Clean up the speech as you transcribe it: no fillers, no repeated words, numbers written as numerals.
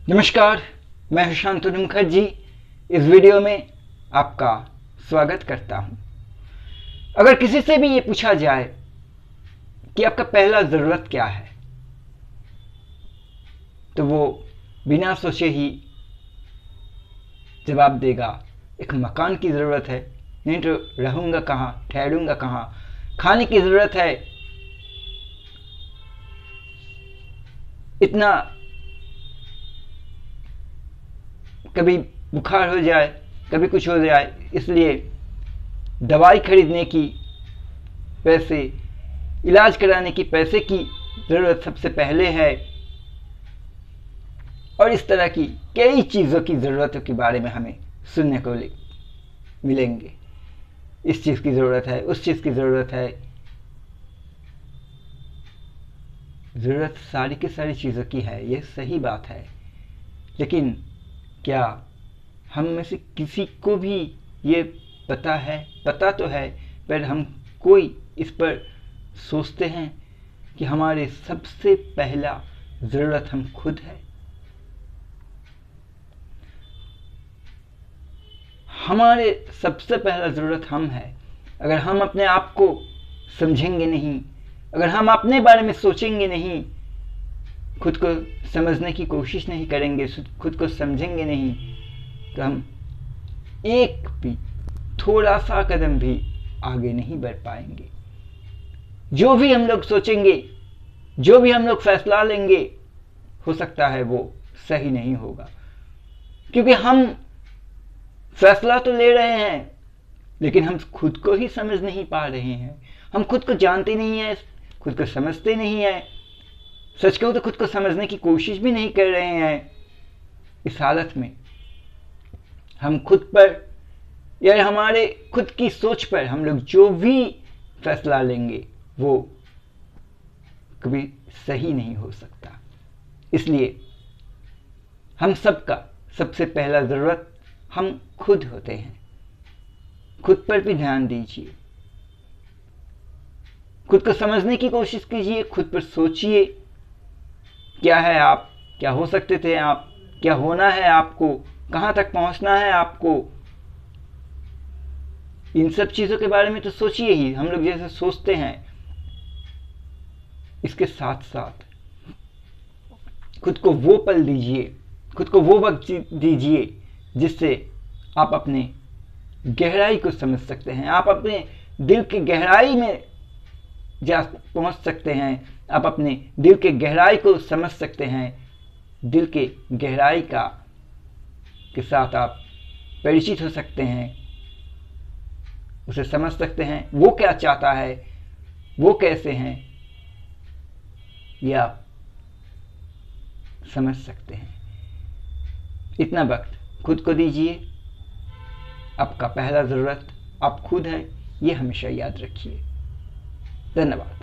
नमस्कार, मैं शांतनु मुखर्जी इस वीडियो में आपका स्वागत करता हूं। अगर किसी से भी ये पूछा जाए कि आपका पहला ज़रूरत क्या है, तो वो बिना सोचे ही जवाब देगा, एक मकान की ज़रूरत है, नहीं तो रहूँगा कहाँ, ठहरूँगा कहाँ। खाने की ज़रूरत है, इतना कभी बुखार हो जाए, कभी कुछ हो जाए, इसलिए दवाई खरीदने की, पैसे, इलाज कराने की पैसे की ज़रूरत सबसे पहले है। और इस तरह की कई चीज़ों की ज़रूरतों के बारे में हमें सुनने को मिलेंगे। इस चीज़ की ज़रूरत है, उस चीज़ की ज़रूरत है। ज़रूरत सारी की सारी चीज़ों की है, ये सही बात है, लेकिन क्या हम में से किसी को भी ये पता है? पता तो है, पर हम कोई इस पर सोचते हैं कि हमारे सबसे पहला ज़रूरत हम खुद है। हमारे सबसे पहला ज़रूरत हम है। अगर हम अपने आप को समझेंगे नहीं, अगर हम अपने बारे में सोचेंगे नहीं, खुद को समझने की कोशिश नहीं करेंगे, खुद को समझेंगे नहीं, तो हम एक भी थोड़ा सा कदम भी आगे नहीं बढ़ पाएंगे। जो भी हम लोग सोचेंगे, जो भी हम लोग फैसला लेंगे, हो सकता है वो सही नहीं होगा, क्योंकि हम फैसला तो ले रहे हैं, लेकिन हम खुद को ही समझ नहीं पा रहे हैं। हम खुद को जानते नहीं हैं, खुद को समझते नहीं हैं। सच कहूं तो खुद को समझने की कोशिश भी नहीं कर रहे हैं। इस हालत में हम खुद पर या हमारे खुद की सोच पर हम लोग जो भी फैसला लेंगे वो कभी सही नहीं हो सकता। इसलिए हम सबका सबसे पहला ज़रूरत हम खुद होते हैं। खुद पर भी ध्यान दीजिए, खुद को समझने की कोशिश कीजिए, खुद पर सोचिए, क्या है आप, क्या हो सकते थे आप, क्या होना है आपको, कहाँ तक पहुँचना है आपको। इन सब चीज़ों के बारे में तो सोचिए ही, हम लोग जैसे सोचते हैं। इसके साथ साथ खुद को वो पल दीजिए, खुद को वो वक्त दीजिए जिससे आप अपने गहराई को समझ सकते हैं, आप अपने दिल की गहराई में जा पहुंच सकते हैं, आप अपने दिल के गहराई को समझ सकते हैं। दिल के गहराई के साथ आप परिचित हो सकते हैं, उसे समझ सकते हैं, वो क्या चाहता है, वो कैसे हैं, ये आप समझ सकते हैं। इतना वक्त खुद को दीजिए। आपका पहला ज़रूरत आप खुद है, ये हमेशा याद रखिए। धन्यवाद।